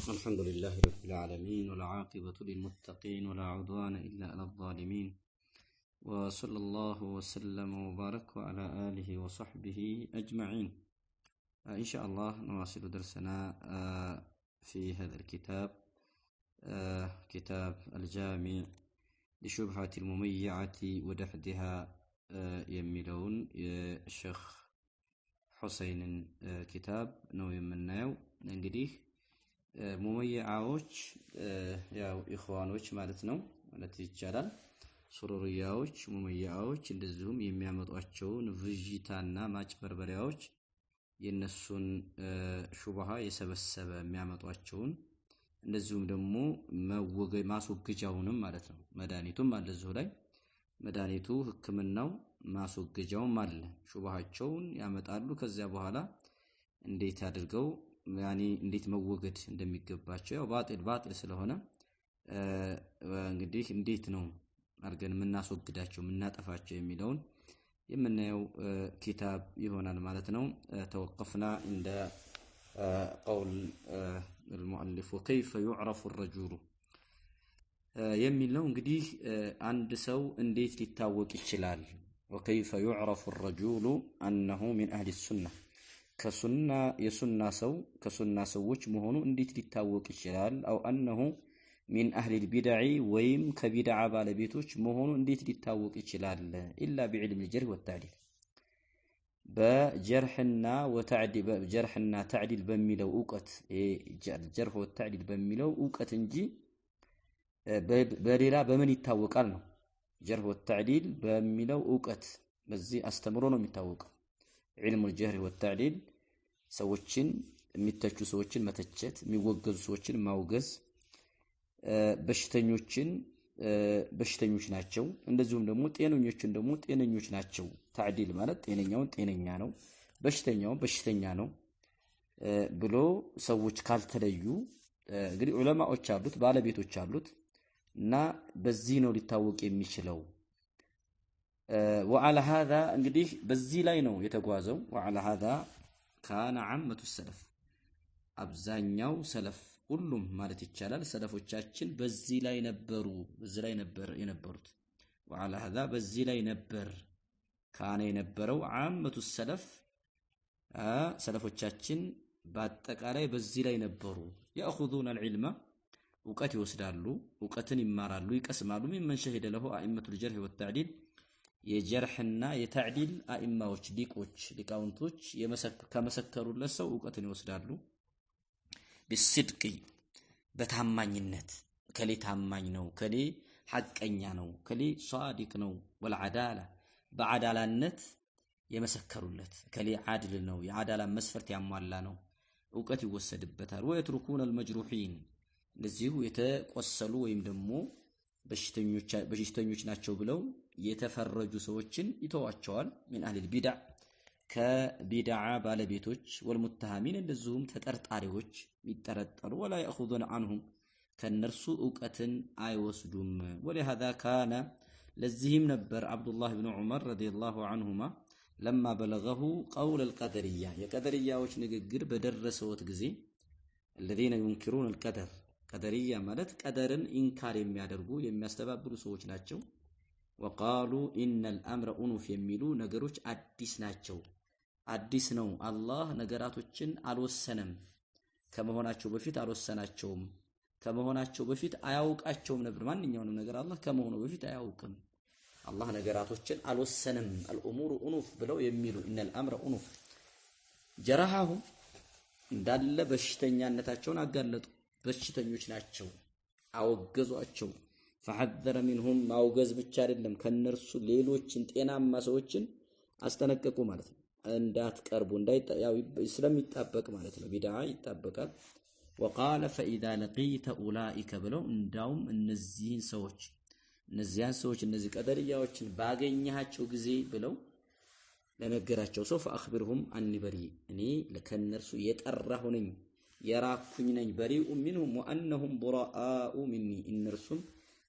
الحمد لله رب العالمين والعاقبة للمتقين ولا عدوان إلا على الظالمين وصلى الله وسلم وبارك على آله وصحبه أجمعين. إن شاء الله نواصل درسنا في هذا الكتاب، كتاب الجامع لشبهة المميعة ودحدها، يميلون الشيخ حسين كتاب نو يمناو እንግዲህ ሙመይዓዎች ያው ኢኽዋኖች ማለት ነው ማለት ይቻላል። ሱሩሪያዎች ሙመይዓዎች እንደዚሁም የሚያመጧቸውን ብዥታና ማጭበርበሪያዎች የነሱን ሹብሃ የሰበሰበ የሚያመጧቸውን እንደዚሁም ደግሞ ማስወገጃውንም ማለት ነው መድኃኒቱም አለ እዚሁ ላይ መድኃኒቱ ህክምናው ማስወገጃውም አለ። ሹብሃቸውን ያመጣሉ። ከዚያ በኋላ እንዴት አድርገው እንዴት መወገድ እንደሚገባቸው ያው ባጢል ስለሆነ እንግዲህ እንዴት ነው አርገን የምናስወግዳቸው የምናጠፋቸው የሚለውን የምናየው ኪታብ ይሆናል ማለት ነው። توقفنا عند قول المؤلف وكيف يعرف الرجل የሚል ነው። እንግዲህ አንድ ሰው እንዴት ሊታወቅ ይችላል? وكيف يعرف الرجل أنه من أهل السنة ከሱና የሱና ሰው ከሱና ሰዎች መሆኑ እንዴት ሊታወቅ ይችላል? አው انه من اهل البدع ወይም ከቢድዓ ባለቤቶች መሆኑ እንዴት ሊታወቅ ይችላል? الا بعلم الجرح والتعديل በጀርህና ተዕዲል በሚለው ዕውቀት ጀርህ ወተዕዲል በሚለው ዕውቀት እንጂ በሌላ በምን ይታወቃል ነው። ጀርህ ወተዕዲል በሚለው ዕውቀት በዚህ አስተምሮ ነው የሚታወቀው። علم الجهر والتعديل ሰዎችን የሚተቹ ሰዎችን መተቸት፣ የሚወገዙ ሰዎችን ማውገዝ፣ በሽተኞች ናቸው እንደዚሁም ደግሞ ጤነኞችን ደግሞ ጤነኞች ናቸው። ተዕዲል ማለት ጤነኛውን ጤነኛ ነው፣ በሽተኛውን በሽተኛ ነው ብሎ ሰዎች ካልተለዩ እንግዲህ ዑለማዎች አሉት፣ ባለቤቶች አሉት እና በዚህ ነው ሊታወቅ የሚችለው። وعلى هذا እንግዲህ በዚህ ላይ ነው የተጓዘው። وعلى هذا كان عامة السلف አብዛኛው ሰለፍ ሁሉም ማለት ይቻላል ሰለፎቻችን በዚህ ላይ ነበሩ የነበሩት። وعلى هذا በዚህ ላይ ነበር ካነ የነበረው عامة السلف ሰለፎቻችን በአጠቃላይ በዚህ ላይ ነበሩ። يأخذون العلم ዕውቀት ይወስዳሉ፣ ዕውቀትን ይማራሉ፣ ይቀስማሉ። من شهد له أئمة الجرح والتعديل የጀርህና የተዕዲል አኢማዎች ሊቃውንቶች ከመሰከሩለት ሰው ዕውቀትን ይወስዳሉ። بالصدق በታማኝነት ከሌ ታማኝ ነው፣ ከሌ ሐቀኛ ነው፣ ከሌ ሷዲቅ ነው። ወልዓዳላ በዓዳላነት የመሰከሩለት ከሌ ዓድል ነው፣ የዓዳላ መስፈርት ያሟላ ነው፣ ዕውቀት ይወሰድበታል። ወይትሩኩን المجروحين ለዚሁ የተቆሰሉ ወይም ደግሞ በሽተኞች ናቸው ብለው የተፈረጁ ሰዎችን ይተዋቸዋል። من اهل البدع ከቢድዓ ባለቤቶች والمتهمين እንደዚሁም ተጠርጣሪዎች ይጠረጠሩ ولا ياخذون عنهم ከነርሱ ዕውቀትን አይወስዱም። ولهذا كان ለዚህም ነበር አብዱላህ ኢብኑ ዑመር ረዲየላሁ ዐንሁማ لما بلغه قول القدرية የቀደርያዎች ንግግር በደረሰውት ጊዜ الذين ينكرون القدر ቀደርያ ማለት ቀደርን ኢንካር የሚያደርጉ የሚያስተባብሉ ሰዎች ናቸው። وقالوا ان الامر انف የሚሉ ነገሮች አዲስ ናቸው፣ አዲስ ነው። አላህ ነገራቶችን አልወሰነም፣ ከመሆናቸው በፊት አልወሰናቸውም፣ ከመሆናቸው በፊት አያውቃቸውም ነበር። ማንኛውንም ነገር አላህ ከመሆኑ በፊት አያውቅም። አላህ ነገራቶችን አልወሰነም። الامور انف ብለው የሚሉ ان الامر انف جرحهم እንዳለ በሽተኛነታቸውን አጋለጡ። በሽተኞች ናቸው፣ አወገዟቸው። فحذر منهم ማውገዝ ብቻ አይደለም ከነርሱ ሌሎችን ጤናማ ሰዎችን አስጠነቀቁ ማለት ነው። እንዳትቀርቡ ያው ስለሚጣበቅ ማለት ነው፣ ቢድዓ ይጣበቃል። وقال فاذا لقيت اولئك ብለው እንዳውም እነዚህን ሰዎች እነዚህ ቀደርያዎችን ባገኛቸው ጊዜ ብለው ለነገራቸው ሰው فاخبرهم اني بريء እኔ ለከነርሱ የጠራሁ ነኝ የራኩኝ ነኝ። በሪኡ منهم وانهم براء مني እነርሱም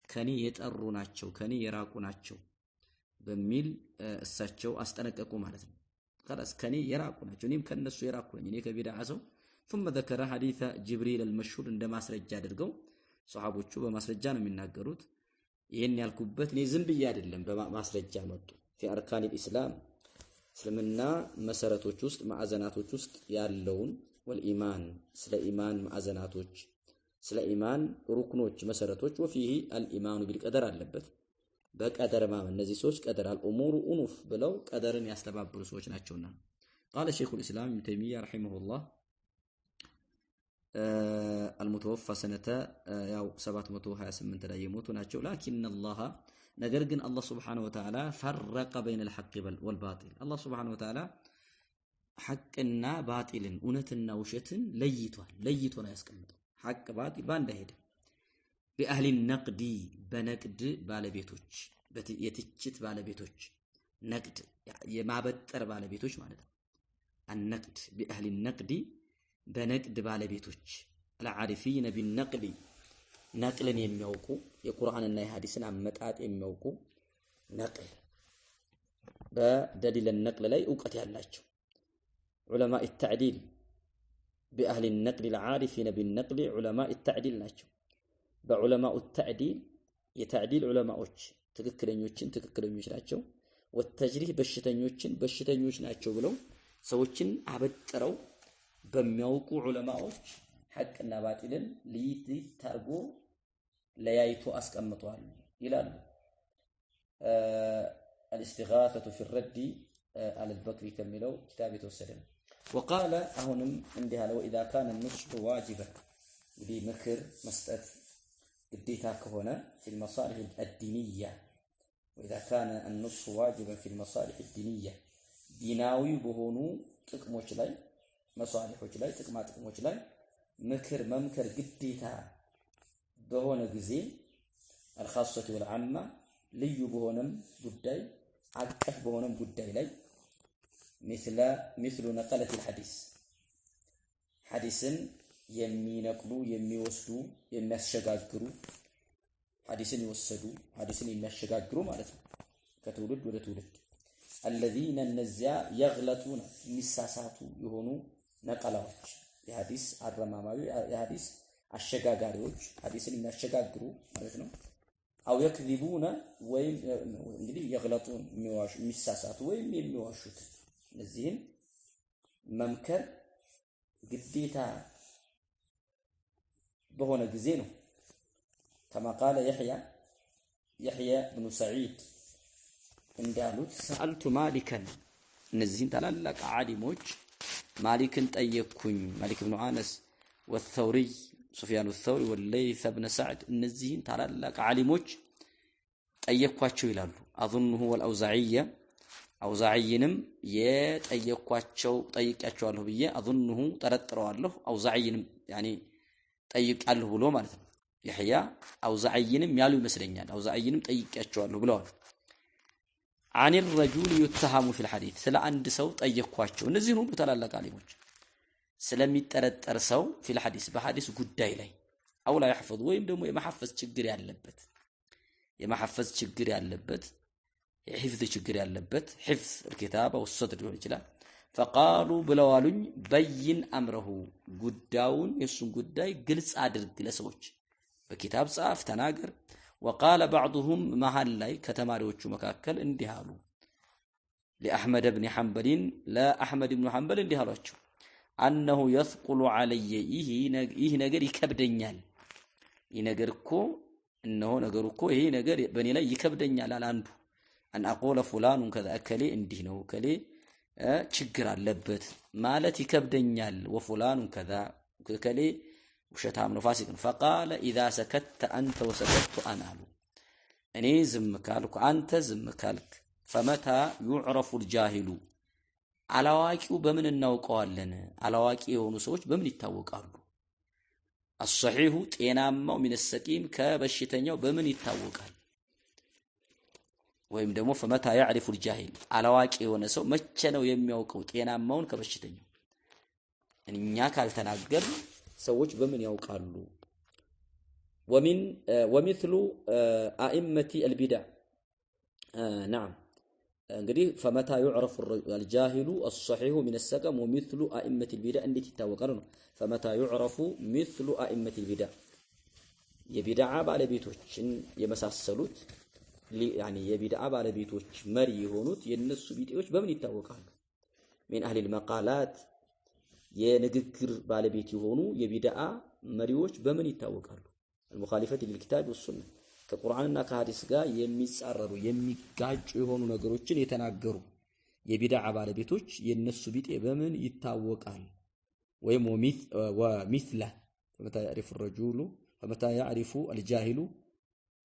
ከኔ የጠሩ ናቸው ከኔ የራቁ ናቸው በሚል እሳቸው አስጠነቀቁ ማለት ነው። خلاص ከኔ የራቁ ናቸው፣ እኔም ከነሱ የራቁ ነኝ። እኔ ከቢድዓ ሰው ثم ذكر حديث جبريل المشهور عندما ማስረጃ አድርገው ሷሃቦቹ በማስረጃ ነው የሚናገሩት ይሄን ያልኩበት እኔ ዝም ብዬ አይደለም በማስረጃ መጡ في اركان الاسلام እስልምና መሰረቶች ውስጥ ማዕዘናቶች ውስጥ ያለውን والإيمان ስለ ኢማን ማዕዘናቶች ስለ ኢማን ሩክኖች መሰረቶች وفيه الإيمان بالقدر አለበት በቀደር ማመን እነዚህ ሰዎች ቀደር الامور انوف ብለው ቀደርን ያስተባብሩ ሰዎች ናቸውና قال شيخ الاسلام ابن تيميه رحمه الله المتوفى سنه ያው 728 ላይ የሞቱ ናቸው لكن الله ነገር ግን አላህ Subhanahu Wa Ta'ala فرق بين الحق والباطل አላህ Subhanahu Wa Ta'ala ሐቅና ባጢልን እውነትና ውሸትን ለይቶ ነው ያስቀምጠው ሐቅ ባጢል ባንድ አይሄድም بأهل النقد በነቅድ ባለቤቶች የትችት ባለቤቶች ነቅድ የማበጠር ባለቤቶች ማለት ነው النقد بأهل النقد በነቅድ ባለቤቶች العارفين بالنقد ነቅልን የሚያውቁ የቁርአንና የሐዲስን አመጣጥ የሚያውቁ ነቅል በደሊል النقل ላይ ዕውቀት ያላቸው علماء التعديل بأهل النقل العارفين بالنقل علماء التعديل ናቸው በዑለማኡ التعديل የታዕዲል ዑለማዎች ትክክለኞች ናቸው ወተጅሪህ በሽተኞች ናቸው ብለው ሰዎችን አበጥረው በሚያውቁ ዑለማዎች ሐቅና ባጢልን ሊታርጎ ለያይቶ አስቀምጧል ይላሉ الاستغاثة في الرد على البكري كملوا كتاب የተወሰደ وقال አሁንም እንዲህ አለ واذا كان النصح واجبا እንግዲህ ምክር መስጠት ግዴታ ከሆነ في المصالح الدينية واذا كان النصح واجبا في المصالح الدينية ዲናዊ በሆኑ ጥቅሞች ላይ መሷሊሖች ላይ ጥቅሞች ላይ ምክር መምከር ግዴታ በሆነ ጊዜ الخاصة والعامة ልዩ በሆነም ጉዳይ አቀፍ በሆነም ጉዳይ ላይ مثل نقلة الحديث حديثን የሚነቅሉ የሚወስዱ የሚያሸጋግሩ ሐዲስን ይወሰዱ ሐዲስን የሚያሸጋግሩ ማለት ነው ከትውልድ ወደ ትውልድ الذين النزيا يغلطون ሚሳሳቱ የሆኑ ነቀላዎች የሐዲስ አረማማዊ የሐዲስ አሸጋጋሪዎች ሐዲስን የሚያሸጋግሩ ማለት ነው አው يكذبون ወይም እንግዲህ يغلطون ሚሳሳቱ ወይም የሚዋሹት እነዚህን መምከር ግዴታ በሆነ ጊዜ ነው كما قال يحيى بن سعيد እንዳሉት سألت مالكا እነዚህን ታላላቅ ዓሊሞች ማሊክን ጠየቅኩኝ ማሊክ ኢብኑ አነስ والثوري سفيان الثوري والليث بن سعد እነዚህን ታላላቅ ዓሊሞች ጠየቅኳቸው ይላሉ اظنه والأوزاعية አውዛዒንም ጠይቄያቸዋለሁ ብዬ اظنه ጠረጥረዋለሁ አውዛዒንም يعني ጠይቃለሁ ብሎ ማለት ነው ይህያ አውዛዒንም ያሉ ይመስለኛል አውዛዒንም ጠይቄያቸዋለሁ ብለዋል عن الرجل يتهم في الحديث ስለ አንድ ሰው ጠየቅኳቸው እነዚህን ሁሉ ታላላቅ ዓሊሞች ስለሚጠረጠር ሰው في الحديث በሐዲስ ጉዳይ ላይ አው لا يحفظ ወይም ደግሞ የማሐፈዝ ችግር ያለበት የሕፍዝ ችግር ያለበት ሕፍዝ الكتابة والصدر ሊሆን ይችላል فقالوا ብለዋሉኝ በይን አምረሁ ጉዳዩን የሱን ጉዳይ ግልጽ አድርግ ለሰዎች በኪታብ ጻፍ ተናገር وقال بعضهم መሃል ላይ ከተማሪዎቹ መካከል እንዲህ አሉ لأحمد بن حنبل لا أحمد بن حنبل እንዲህ አሏቸው أنه يثقل علي ይህ ነገር ይከብደኛል ይህ ነገር እኮ እነሆ ነገሩ እኮ ይሄ ነገር በእኔ ላይ ይከብደኛል አላንዱ أن أقول فلان كذا أكلي እንዲህ ነው ከሌ ችግር አለበት ማለት ይከብደኛል وفلان كذا ከሌ ውሸታም ነው ፋሲቅ ነው فقال إذا سكت أنت وسكت أنا እኔ ዝም ካልኩ አንተ ዝም ካልክ فمتى يعرف الجاهل አላዋቂው በምን እናውቀዋለን አላዋቂ የሆኑ ሰዎች በምን ይታወቃሉ الصحيح ጤናማው من السقيم ከበሽተኛው በምን ይታወቃል ወይም ደግሞ فمتى يعرف الجاهل አላዋቂ የሆነ ሰው መቼ ነው የሚያውቀው ጤናማውን ከበሽተኛው እኛ ካልተናገር ሰዎች በምን ያውቃሉ ومثل أئمة البدع نعم እንግዲህ ፈመታ يعرف الجاهل الصحيح من السقم ومثل ائمه البدع እንዴት ይታወቃል ነው ፈመታ يعرف مثل ائمه البدع የቢድዓ ባለቤቶችን የመሳሰሉት يعني የቢድዓ ባለቤቶች መሪ የሆኑት የነሱ ቢጤዎች በምን ይታወቃሉ من اهل المقالات የንግግር ባለቤት የሆኑ የቢድዓ መሪዎች በምን ይታወቃሉ المخالفه للكتاب والسنه ከቁርአንና ከሐዲስ ጋር የሚጻረሩ የሚጋጩ የሆኑ ነገሮችን የተናገሩ የቢድዓ ባለቤቶች የነሱ ቢጤ በምን ይታወቃል ወይም ومثله فمتى يعرف الرجل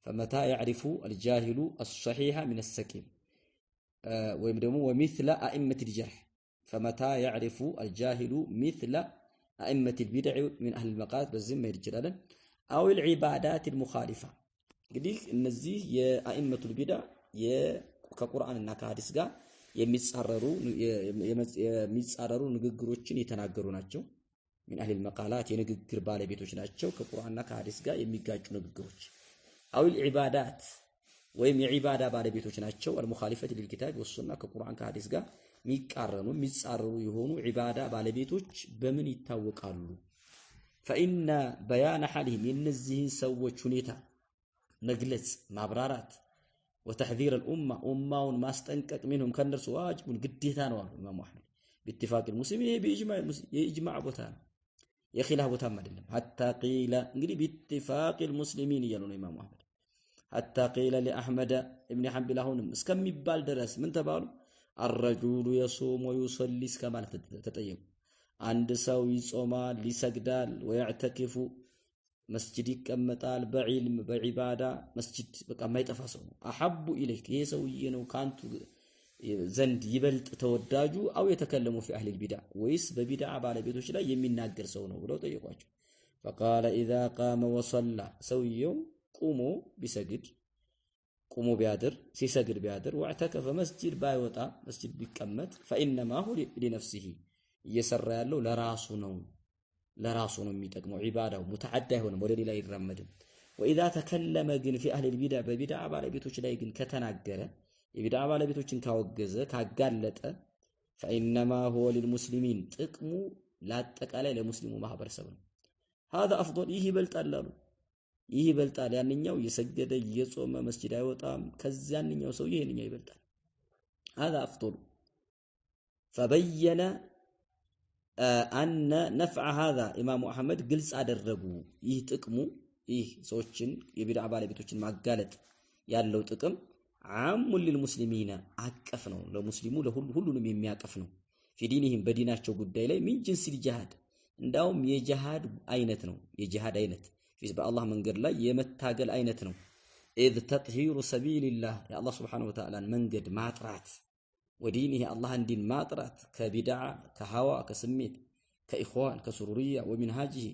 فمتى يعرف الجاهل الصحيح من السقيم ወይም ደግሞ ومثل ائمه الجرح فمتى يعرف الجاهل مثل ائمه البدع من اهل المقالات በዚህ መሄድ ይችላል او العبادات المخالفه እንግዲህ እነዚህ የአኢመቱል ቢድዓ ከቁርአንና ከሐዲስ ጋር የሚጻረሩ ንግግሮችን የተናገሩ ናቸው من اهل المقالات የንግግር ባለቤቶች ናቸው ከቁርአንና ከሐዲስ ጋር የሚጋጩ ንግግሮች او العبادات ወይም የዒባዳ ባለቤቶች ናቸው المخالفه للكتاب والسنه ከቁርአን ከሐዲስ ጋር የሚጻረሩ የሆኑ ዒባዳ ባለቤቶች በምን ይታወቃሉ فإن بيان حالهم የነዚህን ሰዎች ሁኔታ መግለጽ ማብራራት وتحذير الامه اماውን ማስጠንቀቅ منهم ከነርሱ ዋጅቡን ግዴታ ነው አሉ ኢማሙ አህመድ باتفاق المسلمين የኢጅማዕ ቦታ ነው የኺላፍ ቦታም አይደለም حتى قيل እንግዲህ باتفاق المسلمين እያሉ ነው ኢማሙ አህመድ حتى قيل لأحمد ابن حنبل አሁንም እስከሚባል ድረስ ምን ተባሉ الرجل يصوم ويصلي كما ተጠየቁ አንድ ሰው ይጾማል ይሰግዳል ويعتكف መስጂድ ይቀመጣል በዒልም በዒባዳ መስጂድ በቃ የማይጠፋ ሰው ነው አሐቡ ኢለይክ ይሄ ሰውዬ ነው ካንቱ ዘንድ ይበልጥ ተወዳጁ አው የተከለሙ في اهل البدع ወይስ በቢድዓ ባለቤቶች ላይ የሚናገር ሰው ነው ብለው ጠየቋቸው فقال اذا قام وصلى ሰውየው ቁሞ ቢሰግድ ቁሞ ቢያድር ሲሰግድ ቢያድር واعتكف መስጂድ ባይወጣ መስጂድ ቢቀመጥ فانما هو لنفسه እየሰራ ያለው ለራሱ ነው የሚጠቅመው ዒባዳው ሙተዓዳ አይሆንም ወደ ሌላ ይራመድም واذا تكلم ግን في اهل البدع በቢድዓ ባለቤቶች ላይ ግን ከተናገረ የቢድዓ ባለቤቶችን ካወገዘ ካጋለጠ فانما هو للمسلمين ጥቅሙ ለአጠቃላይ ለሙስሊሙ ማህበረሰብ ነው هذا افضل ይህ ይበልጣል ያንኛው እየሰገደ እየጾመ መስጂድ አይወጣም ከዚያንኛው ሰው ይሄንኛው ይበልጣል هذا افضل فبين أن نفع هذا إمام أحمد قلص አደረጉ ይህ ጥቅሙ ይህ ሰዎችን የቢድዓ ባለቤቶችን ማጋለጥ ያለው ጥቅም عام للمسلمين አቀፍ ነው ለሙስሊሙ ለሁሉንም የሚያቀፍ ነው في دينهم በዲናቸው ጉዳይ ላይ من جنس الجهاد እንዳውም የጂሃድ አይነት ነው የጂሃድ አይነት በአላህ መንገድ ላይ የመታገል አይነት ነው إذ تطهير سبيل الله يا الله سبحانه وتعالى መንገድ ማጥራት ودينه الله دين ماطرات كبدع كهوى كسميت كإخوان كسرورية ومنهاجه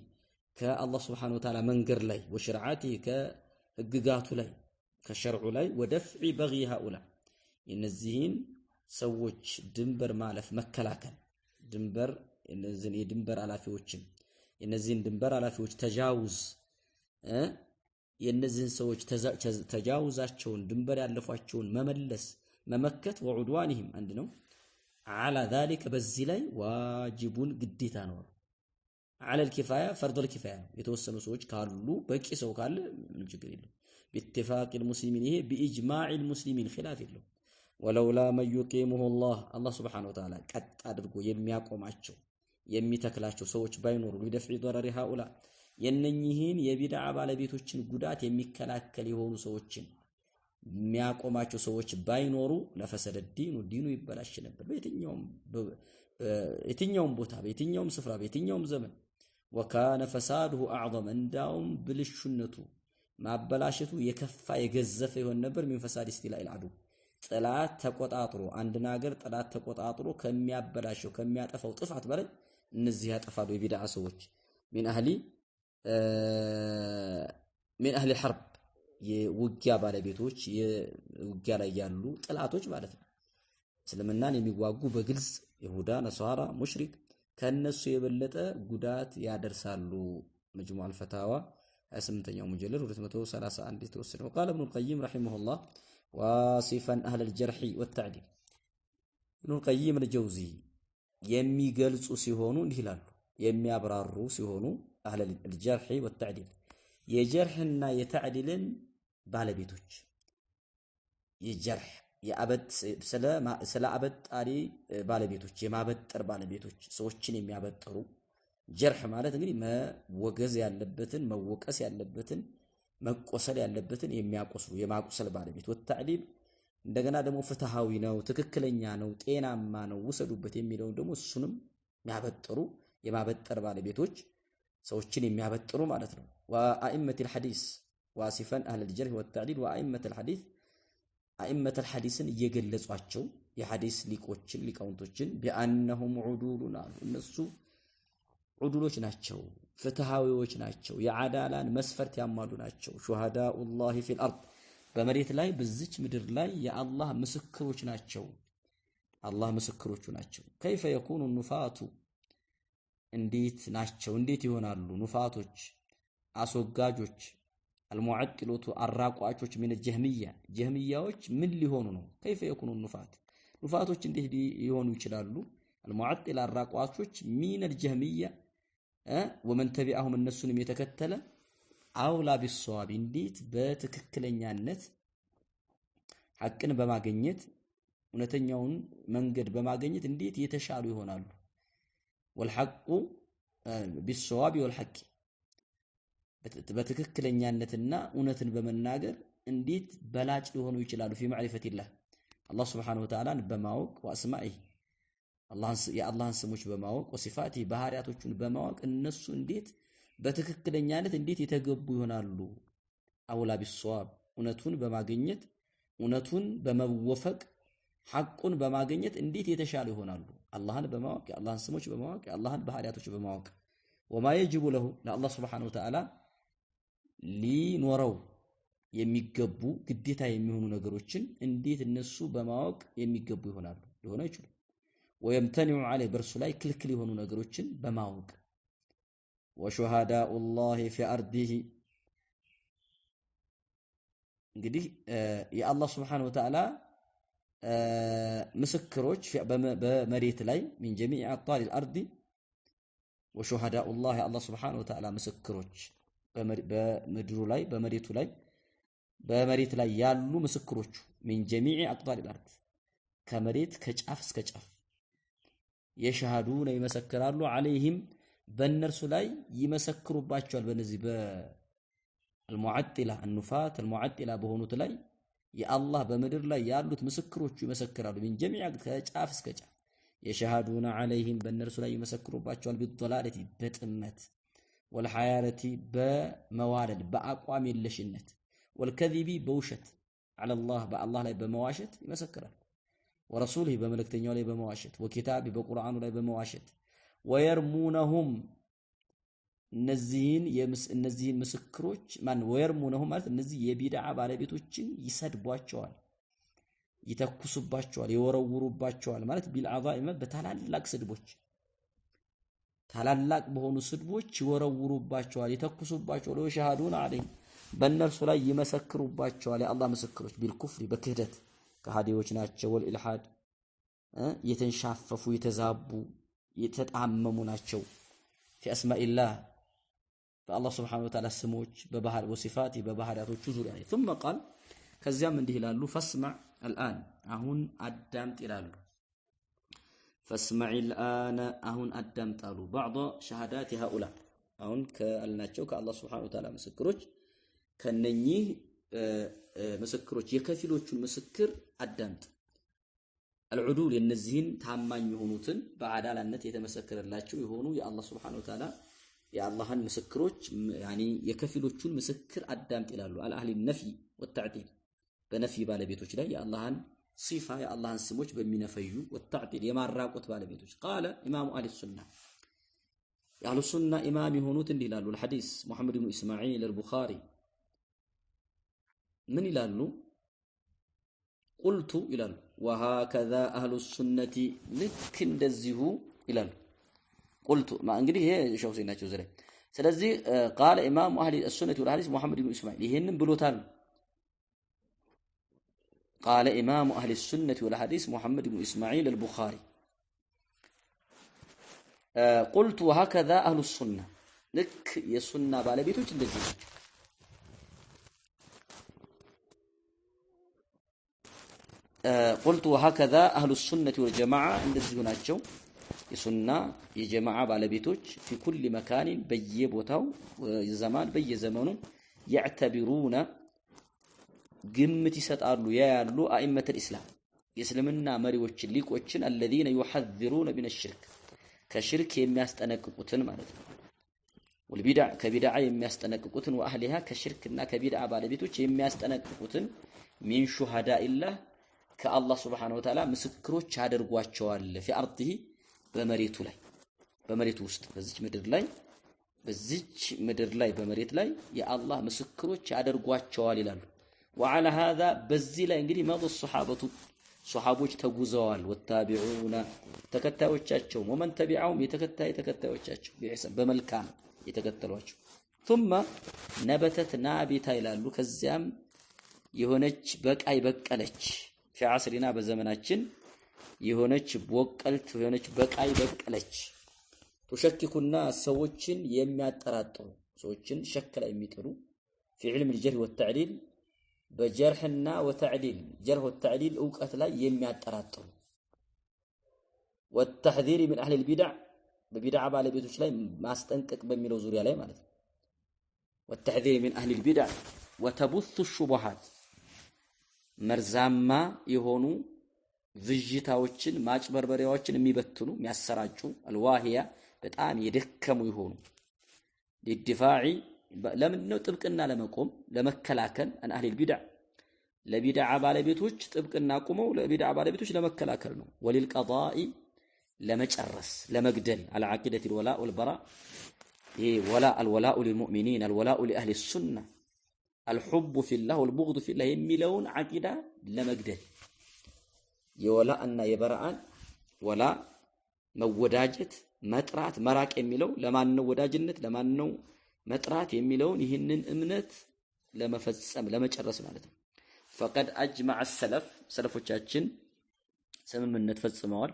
كالله سبحانه وتعالى منقر لي وشرعاته كهققات لي كشرع لي ودفع بغي هؤلاء ينزهين سوج دنبر مالف مكلاكا دنبر ينزين دنبر على في وجه ينزين دنبر على في وجه تجاوز ينزين سوج تجاوزاتشون دنبر ያለፏቸውን መመለስ መመከት وعدوانهم عندنا على ذلك በዚህ واجبون ግዴታ ነው على الكفايه فرض الكفايه የተወሰኑ ሰዎች ካሉ በቂ ሰው ካለ ምንም ችግር የለም باتفاق المسلمين ይሄ باجماع المسلمين خلاف የለው ولولا من يقيمه الله سبحانه وتعالى ቀጥ አድርጎ የሚያቆማቸው የሚተክላቸው ሰዎች ባይኖሩ لدفع ضرر هؤلاء የነኚህን የቢድዓ ባለቤቶችን ጉዳት የሚከላከል የሆኑ ሰዎችን የሚያቆማቸው ሰዎች ባይኖሩ ለፈሰደ ዲኑ ይበላሽ ነበር በየትኛውም ቦታ በየትኛውም ስፍራ በየትኛውም ዘመን وكان فساده اعظم እንዳውም ብልሹነቱ ማበላሸቱ የከፋ የገዘፈ ይሆን ነበር من فساد استيلاء العدو ጥላት ተቆጣጥሮ አንድ ነገር ጥላት ተቆጣጥሮ ከሚያበላሸው ከሚያጠፋው ጥፋት በላይ እነዚህ ያጠፋሉ የቢድዓ ሰዎች من اهل الحرب የውጊያ ባለቤቶች የውጊያ ላይ ያሉ ጥላቶች ማለት ነው እስልምናን የሚዋጉ በግልጽ ይሁዳ ነሳራ ሙሽሪክ ከነሱ የበለጠ ጉዳት ያደርሳሉ መጅሙዕ አልፈታዋ 28ኛው ሙጀለድ 231 የተወሰነው قال ابن القيم رحمه الله واصفا اهل الجرح والتعديل ኢብኑ ቀይም አልጀውዚ የሚገልጹ ሲሆኑ እንዲህ ይላሉ የሚያብራሩ ሲሆኑ አህለ الجرح والتعديل የጀርህና የተዕዲልን ባለቤቶች የጀርህ የአበጥ ስለ አበጣሪ ባለቤቶች የማበጠር ባለቤቶች ሰዎችን የሚያበጥሩ ጀርህ ማለት እንግዲህ መወገዝ ያለበትን መወቀስ ያለበትን መቆሰል ያለበትን የሚያቆስሉ የማቆሰል ባለቤት ወተዕዲል እንደገና ደግሞ ፍትሃዊ ነው ትክክለኛ ነው ጤናማ ነው ወሰዱበት የሚለው ደግሞ እሱንም የሚያበጥሩ የማበጠር ባለቤቶች ሰዎችን የሚያበጥሩ ማለት ነው ወአኢመት الحديث ዋሲፈን አህለ الجرح والتعديل ወአኢመት الحديث አኢመት الحديثን እየገለጿቸው የሐዲስ ሊቆችን ሊቃውንቶችን ቢአንነሁም ዑዱሉን አሉ እነሱ ዑዱሎች ናቸው ፍትሃዊዎች ናቸው የዓዳላን መስፈርት ያሟሉ ናቸው ሹሃዳኡላህ ፊል አርድ በመሬት ላይ በዚች ምድር ላይ የአላህ ምስክሮች ናቸው አላህ ምስክሮቹ ናቸው كيف يكون النفاة እንዴት ናቸው እንዴት ይሆናሉ ኑፋቶች አስወጋጆች المعطلة አራቋቾች من الجهمية ጀህሚያዎች ምን ሊሆኑ ነው كيف يكون النفاة ኑፋቶች እንዴት ሊሆኑ ይችላሉ المعطلة አራቋቾች من الجهمية ومن تبعهم እነሱንም የተከተለ አውላ ቢሷብ እንዴት በትክክለኛነት ሐቅን በማግኘት እውነተኛውን መንገድ በማግኘት እንዴት የተሻሉ ይሆናሉ والحق بالصواب والحق በትክክለኛነትና እውነትን በመናገር እንዴት በላጭ ሊሆኑ ይችላሉ في معرفة الله الله سبحانه وتعالى በማወቅ واسمائه የአላህን ስሞች በማወቅ ወሲፋቲ ባህሪያቶቹን በማወቅ እነሱ እንዴት በትክክለኛነት እንዴት የተገቡ ይሆናሉ አውላ ቢሷብ እውነቱን በማግኘት እውነቱን በመወፈቅ ሐቁን በማግኘት እንዴት የተሻሉ ይሆናሉ አላህን በማወቅ የአላህን ስሞች በማወቅ የአላህን ባህሪያቶች በማወቅ وما يجب له ለአላህ Subhanahu Wa Ta'ala ሊኖረው የሚገቡ ግዴታ የሚሆኑ ነገሮችን እንዴት እነሱ በማወቅ የሚገቡ ይሆናሉ ሊሆነ ይችላል ويمتنع عليه برسو ላይ ክልክል የሆኑ ነገሮችን በማወቅ وشهداء الله في أرضه እንግዲህ የአላህ Subhanahu Wa Ta'ala ምስክሮች በመሬት ላይ من جميع أقطار الأرض وشهداء الله الله سبحانه وتعالى ምስክሮች በመድሩ ላይ በመሬቱ ላይ በመሬት ላይ ያሉ ምስክሮች من جميع أقطار الأرض ከመሬት ከጫፍ እስከ ጫፍ የሸሃዱነ ይመሰክራሉ عليهم በእነርሱ ላይ ይመሰክሩባቸዋል በነዚህ በالمعطلة النفاة المعطلة በሆኑት ላይ የአላህ በመድር ላይ ያሉት ምስክሮቹ ይመሰክራሉ من جميع ከጫፍ እስከ ጫፍ የሸሃዱነ عليهم በእነርሱ ላይ ይመሰክሩባቸዋል بالضلالة በጥመት والحيارة በመዋለድ በአቋም የለሽነት والكذب በውሸት على الله በአላህ ላይ በመዋሸት ይመሰክራሉ ورسوله በመልእክተኛው ላይ በመዋሸት وكتابه በቁርአኑ ላይ በመዋሸት ويرمونهم እነዚህን ምስክሮች ማን ويرمونهم ማለት እነዚህ የቢድዓ ባለቤቶችን ይሰድቧቸዋል ይተኩሱባቸዋል ይወረውሩባቸዋል ማለት ቢልዓዛኢም በታላላቅ ስድቦች ታላላቅ በሆኑ ስድቦች ይወረውሩባቸዋል ይተኩሱባቸዋል ወሸሃዱን عليهم በእነርሱ ላይ ይመሰክሩባቸዋል የአላህ ምስክሮች ቢልኩፍሪ በክህደት ከሃዲዎች ናቸው ወልኢልሃድ የተንሻፈፉ የተዛቡ የተጣመሙ ናቸው في اسماء الله فالله سبحانه وتعالى ስሞች በባህር ወሲፋቲ በባህሪያቶቹ ዙሪያ ثم قال ከዚያም እንዲህ ይላሉ فاسمع الآن አሁን አዳምጥ ይላሉ فاسمع الآن አሁን አዳምጥ አሉ بعض شهادات هؤلاء አሁን ከአልናቸው ከአላህ Subhanahu Wa Ta'ala ምስክሮች ከነኚህ ምስክሮች የከፊሎቹን ምስክር አዳምጥ العدول የነዚህን ታማኝ የሆኑትን በአዳላነት የተመሰከረላቸው የሆኑ የአላህ Subhanahu Wa Ta'ala የአላህን ምስክሮች يعني የከፊሎቹን ምስክር አዳምጥ ይላሉ አልአህሊ النفي والتعديل በነፊ ባለቤቶች ላይ የአላህን ሲፋ የአላህን ስሞች በሚነፈዩ والتعديل የማራቆት ባለቤቶች قال امام اهل السنه የአህሉ ሱና ኢማም የሆኑት እንዲህ ይላሉ الحديث محمد بن اسماعيل البخاري ምን ይላሉ قلت ይላሉ وهكذا اهل السنه ልክ እንደዚሁ ይላሉ قلت እንግዲህ ይሄ ሸውሴ ናቸው ዘለ ስለዚህ قال امام اهل السنه والحديث محمد بن اسماعيل ይሄንን ብሎታል قال إمام أهل السنة والحديث محمد بن إسماعيل البخاري قلت وهكذا أهل السنة لك يسنة بالبيتوች እንደዚህ قلت وهكذا أهل السنة والجماعة እንደዚህ ናቸው የሱና የጀማዓ ባለቤቶች في كل مكان በየቦታው ዘማን በየዘመኑ يعتبرون ግምት ይሰጣሉ ያያሉ አኢመተ الاسلام የእስልምና መሪዎችን ሊቆችን الذين يحذرون من الشرك ከሽርክ የሚያስጠነቅቁትን ማለት ነው والبدع ከቢድዓ የሚያስጠነቅቁትን واهلها ከሽርክና ከቢድዓ ባለቤቶች የሚያስጠነቅቁትን من شهداء الله ከአላህ Subhanahu Wa Ta'ala ምስክሮች ያደርጓቸዋል في ارضه በመሬቱ ላይ በመሬቱ ውስጥ በዚች ምድር ላይ በመሬት ላይ የአላህ ምስክሮች ያደርጓቸዋል ይላሉ وعلى هذا በዚህ ላይ እንግዲህ መض الصحابه ሱሐቦች ተጉዘዋል ወታቢዑና ተከታዮቻቸው ወመን ተቢዓውም ተከታዮቻቸው ቢኢሕሳን በመልካም የተከተሏቸው ثم نبتت نابتا ይላሉ ከዚያም የሆነች በቃይ በቀለች في عصرنا በዘመናችን የሆነች ቦቀልት የሆነች በቃይ በቀለች ተሸክኩና ሰዎችን የሚያጠራጥሩ ሰዎችን ሸክ ላይ የሚጥሩ في علم الجرح والتعديل በጀርህና ወተዕዲል ጀርህ ወተዕዲል ዕውቀት ላይ የሚያጠራጥሩ والتحذير من اهل البدع በቢድዓ ባለቤቶች ላይ ማስጠንቀቅ በሚለው ዙሪያ ላይ ማለት ነው والتحذير من اهل البدع وتبث الشبهات መርዛማ የሆኑ ዝጅታዎችን ማጭበርበሪያዎችን የሚበትኑ የሚያሰራጩ الواهية በጣም የደከሙ ይሆኑ للدفاع ለምንድነው ጥብቅና ለመቆም ለመከላከል አን አህሊ البدع ለቢድዓ ባለቤቶች ጥብቅና ቆመው ለቢድዓ ባለቤቶች ለመከላከል ነው وللقضاء ለመጨረስ ለመግደል على عقيدة الولاء والبراء ይሄ الولاء للمؤمنين الولاء لأهل السنة الحب في الله والبغض في الله የሚለውን አቂዳ ለመግደል የወላእና የበራአን ወላ መወዳጀት መጥራት መራቅ የሚለው ለማን ነው ወዳጅነት ለማን ነው መጥራት የሚለውን ይህንን እምነት ለመፈጸም ለመጨረስ ማለት ነው فقد اجمع السلف ሰለፎቻችን ስምምነት ፈጽመዋል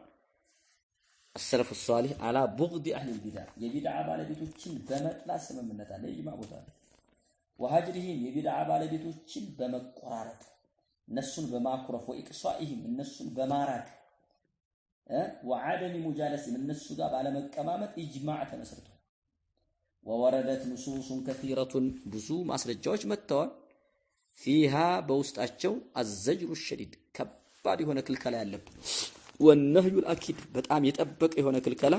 السلف الصالح على بغض اهل البدع የቢድዓ ባለቤቶችን በመጥላት ስምምነት አለ ይጅማዕ ቦታ وهاجرهم የቢድዓ ባለቤቶችን በመቆራረጥ እነሱን በማኩረፍ ወኢቅሷኢህም እነሱን በማራቅ وعدم مجالسهم እነሱ ጋር ባለመቀማመጥ ኢጅማዕ ተመስርቷል ووردت نصوص كثيرة ብዙ ማስረጃዎች መጥተዋል فيها በውስጣቸው الزجر الشديد ከባድ የሆነ ክልከላ ያለበት والنهي الأكيد በጣም የጠበቀ የሆነ ክልከላ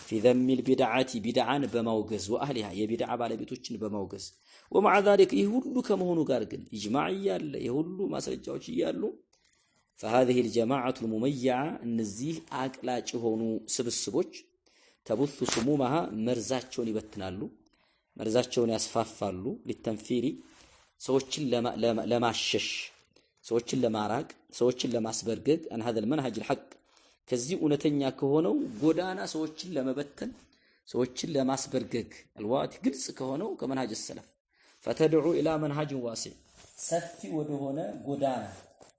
في ذم البدعات بدعان በማውገዝ واهلها የቢድዓ ባለቤቶችን በማውገዝ ومع ذلك ይህ ሁሉ ከመሆኑ ጋር ግን ኢጅማዕ ያለ የሁሉ ማስረጃዎች ይያሉ فهذه الجماعة المميعة እነዚህ አቅላጭ ሆኑ ስብስቦች ተቡث سمومها መርዛቸውን ይበትናሉ መርዛቸውን ያስፋፋሉ ለተንፊሪ ሰዎችን ለማሸሽ ሰዎችን ለማራቅ ሰዎችን ለማስበርገግ ان هذا المنهج الحق ከዚህ እውነተኛ ከሆነው ጎዳና ሰዎችን ለመበተን ሰዎችን ለማስበርገግ الوقت ግልጽ ከሆነው ከመንሃጅ السلف فتدعو الى منهج واسع ሰፊ ወደ ሆነ ጎዳና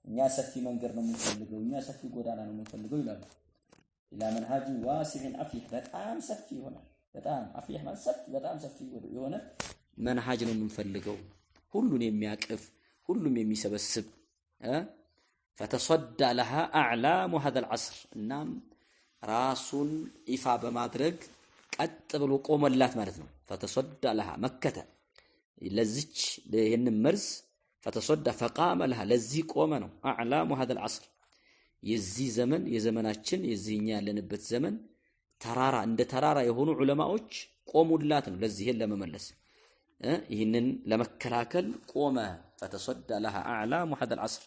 እኛ ሰፊ መንገድ ነው የምንፈልገው እኛ ሰፊ ጎዳና ነው የምንፈልገው ይላሉ الى منهج واسع افيح በጣም ሰፊ ይሆናል በጣም አፍያህ ማለት ሰፊ በጣም ሰፊ የሆነ መንሃጅ ነው የምንፈልገው ሁሉን የሚያቅፍ ሁሉም የሚሰበስብ فتصدى لها اعلام هذا العصر እናም ራሱን ኢፋ በማድረግ ቀጥ ብሎ ቆመላት ማለት ነው فتصدى لها መከተ ለዚች ይሄንን መርዝ فتصدى فقام لها ለዚህ ቆመ ነው اعلام هذا العصر የዚህ ዘመን የዘመናችን የዚህኛ ያለንበት ዘመን ተራራ እንደ ተራራ የሆኑ ዑለማዎች ቆሙላት ነው ለዚህ ለመመለስ ይህንን ለመከላከል ቆመ فتصدى لها اعلام هذا العصر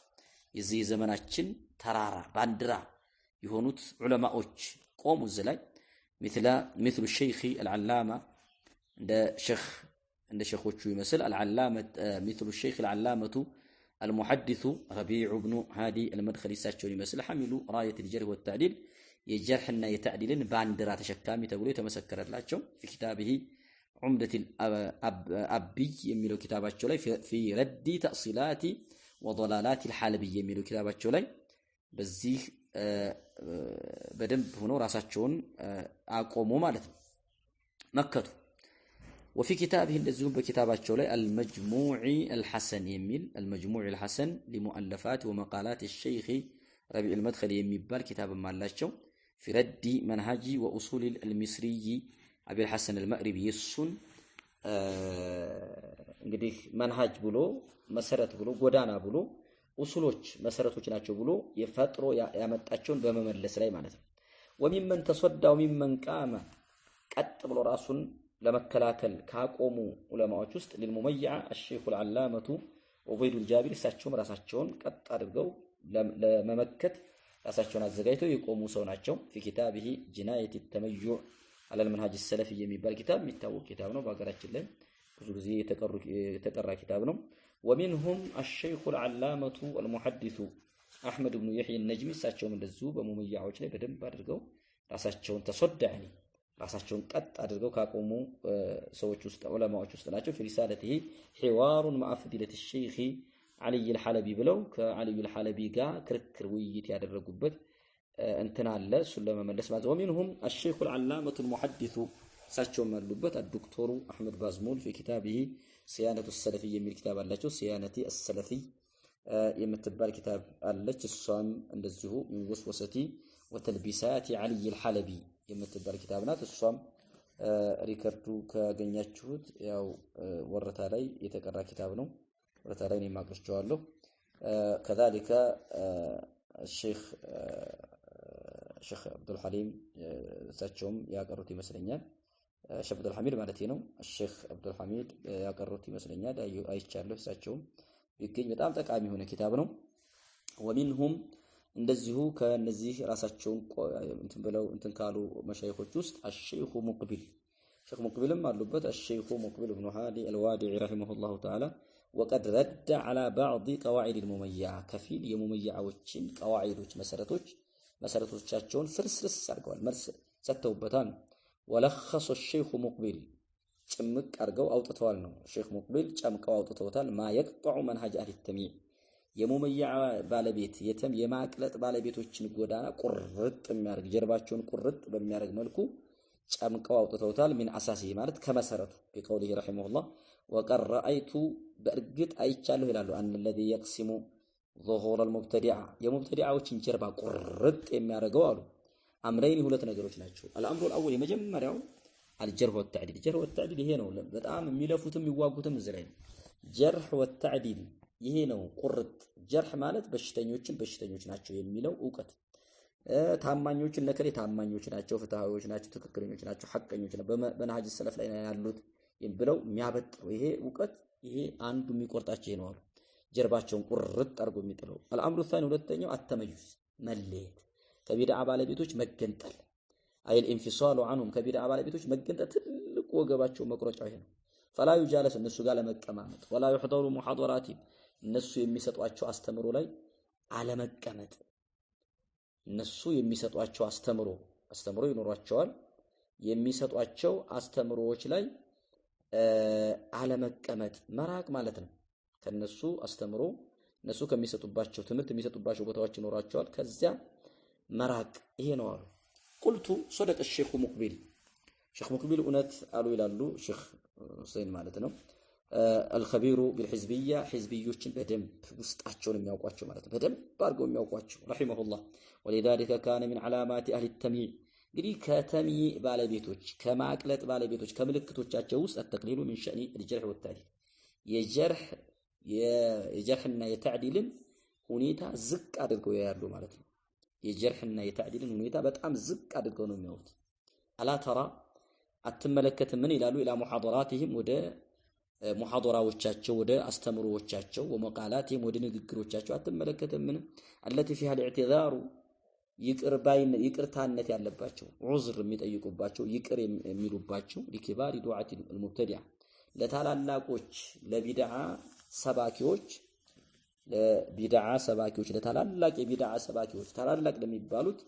የዚህ ዘመናችን ተራራ ባንድራ የሆኑት ዑለማዎች ቆሙ ዘላይ مثل الشيخ العلامة عند شيخوቹ ይመስል العلامة مثل الشيخ العلامة المحدث ربيع بن هادي المدخلي ሳቸውን ይመስል حملوا راية الجرح والتعديل የጀርህና የተዕዲልን ባንድራ ተሸካሚ ተብሎ የተመሰከረላቸው في كتابه عمدة الأبي የሚለው ኪታባቸው ላይ في رد تأصيلات ወضላላት الحلبي የሚለው ኪታባቸው ላይ በዚህ በደንብ ሆኖ ራሳቸውን አቆሙ ማለት ነው መከቱ وفي كتابه እንደዚሁም በኪታባቸው ላይ المجموع الحسن የሚል المجموع الحسن لمؤلفات ومقالات الشيخ ربيع المدخلي የሚባል ኪታብም አላቸው في رد منهج وأصول المصري أبي الحسن المأربي እሱን እንግዲህ መንሃጅ ብሎ መሰረት ብሎ ጎዳና ብሎ ኡሱሎች መሰረቶች ናቸው ብሎ የፈጥሮ ያመጣቸውን በመመለስ ላይ ማለት ነው وممن تصدى وممن قام ቀጥ ብሎ ራሱን ለመከላከል ካቆሙ ዑለማዎች ውስጥ للمميع الشيخ العلامة عبيد الجابر እሳቸውም ራሳቸውን ቀጥ አድርገው ለመመከት ራሳቸውን አዘጋጅተው የቆሙ ሰው ናቸው في كتابه جناية التميع على المنهج السلفي የሚባል ኪታብ የሚታወቅ ኪታብ ነው በአገራችን ላይ ብዙ ጊዜ የተቀራ ኪታብ ነው ومنهم الشيخ العلامة المحدث أحمد بن يحيى النجمي እሳቸውም እንደዚሁ በሙመያዎች ላይ በደንብ አድርገው ራሳቸውን ተሰደعني ራሳቸውን ቀጥ አድርገው ካቆሙ ሰዎች ውስጥ ዑለማዎች ውስጥ ናቸው في رسالته حوار مع فضيلة الشيخ علي الحلبي ብለው ከعلي الحلبي ጋር ክርክር ውይይት ያደረጉበት እንትን አለ እሱን ለመመለስ ማለት ومنهم الشيخ العلامة المحدث እሳቸውም ያሉበት الدكتور أحمد بازمول في كتابه صيانة السلفي የሚል ኪታብ አላቸው صيانة السلفي የምትባል ኪታብ አለች እሷም እንደዚሁ من وسوسة وتلبيسات علي الحلبي የምትባል ኪታብ ናት እሷም ሪከርዱ ካገኛችሁት ያው ወረታ ላይ የተቀራ ኪታብ ነው ወረታ ላይ ነው ማቅርጫዋለሁ كذلك الشيخ عبد الحليم እሳቸውም ያቀሩት ይመስለኛል ሼህ አብዱል ሐሚድ ማለት ነው الشيخ عبد الحميد ያቀሩት ይመስለኛል አይቻለሁ እሳቸውም ቢገኝ በጣም ጠቃሚ ሆነ ኪታብ ነው ومنهم እንደዚሁ ከነዚህ ራሳቸውን እንትን ብለው እንትን ካሉ መሻይኾች ውስጥ الشيخ مقبل ሼህ ሙቅቢልም አሉበት الشيخ مقبل بن هادي الوادعي رحمه الله تعالى وقد رد على بعض قواعد المميعة كفيل የሙመያዎችን قواعدዎች መሰረቶቻቸውን ፍርስርስ አድርገዋል መልስ ሰጥተውበታል ولخص الشيخ مقبل ጭምቅ አድርገው አውጥተዋል ነው ሼህ ሙቅቢል ጨምቀው አውጥተውታል ما يقطع منهج اهل التمييع የሙመያ ባለቤት የማቅለጥ ባለቤቶችን ጎዳና ቁርጥ የሚያርግ ጀርባቸውን ቁርጥ በሚያርግ መልኩ ጨምቀው አውጥተውታል من اساسه ማለት ከመሰረቱ بقوله رحمه الله وقد رايت በእርግጥ አይቻለሁ ይላሉ ان الذي يقسم ظهور المبتدعه የሙብተዲዓዎችን ጀርባ ቁርጥ የሚያርገው አሉ አምረይን ሁለት ነገሮች ናቸው الامر الاول የመጀመሪያው الجرح والتعديل الجرح والتعديل ይሄ ነው በጣም የሚለፉትም ይዋጉትም እዚህ ላይ ጀርህ والتعديل ይሄ ነው ቁርጥ ጀርህ ማለት በሽተኞች ናቸው የሚለው ዕውቀት ታማኞች ነከሬ ታማኞች ናቸው ፍትሃዊዎች ናቸው ትክክለኞች ናቸው ሐቀኞች ነው በመናሃጅ ሰለፍ ላይ ያሉት ብለው የሚያበጥሩ ይሄ ዕውቀት ይሄ አንዱ የሚቆርጣቸው ነው አሉ ጀርባቸውን ቁርጥ አድርጎ የሚጥለው الامر الثاني ሁለተኛው التميز መለየት ከቢድዓ ባለቤቶች መገንጠል አይል انفصال عنهم ከቢድዓ ባለቤቶች መገንጠል ትልቁ ወገባቸው መቁረጫው ይሄ ነው فلا يجالس እነሱ ጋር ለመቀማመጥ ولا يحضر محاضرات እነሱ የሚሰጧቸው አስተምሮ ላይ አለመቀመጥ እነሱ የሚሰጧቸው አስተምሮ ይኖራቸዋል የሚሰጧቸው አስተምሮዎች ላይ አለመቀመጥ መራቅ ማለት ነው ከነሱ አስተምሮ እነሱ ከሚሰጡባቸው ትምህርት የሚሰጡባቸው ቦታዎች ይኖራቸዋል ከዚያ መራቅ ይሄ ነው አሉ ቁልቱ صدق الشيخ مقبل እውነት አሉ ይላሉ ሼህ ሁሴን ማለት ነው الخبير بالحزبيه حزبيዎችን በደንብ ውስጣቸውን የሚያውቋቸው ማለት ነው በደንብ አድርገው የሚያውቋቸው رحمه الله ولذلك كان من علامات اهل التمييع እንግዲህ ከተሚይ ባለቤቶች ከማቅለጥ ባለቤቶች ከምልክቶቻቸው ውስጥ التقليل من شأن الجرح والتعديل የጀርህና የተዕዲልን ሁኔታ ዝቅ አድርገው ያያሉ ማለት ነው የጀርህና የተዕዲልን ሁኔታ በጣም ዝቅ አድርገው ነው የሚያዩት አላ ተራ አትመለከትም ምን ይላሉ ኢላ ሙሐደራቲሂም ወደ ሙሐደራዎቻቸው ወደ አስተምሮዎቻቸው ወመቃላቲሂም ወደ ንግግሮቻቸው አትመለከትም ምን التي فيها الاعتذار ይቅርታነት ያለባቸው ዑዝር የሚጠይቁባቸው ይቅር የሚሉባቸው ለኪባሪ ዱዓት المبتدع ለታላላቆች ለቢድዓ ሰባኪዎች ለታላላቅ የቢድዓ ሰባኪዎች ታላላቅ ለሚባሉት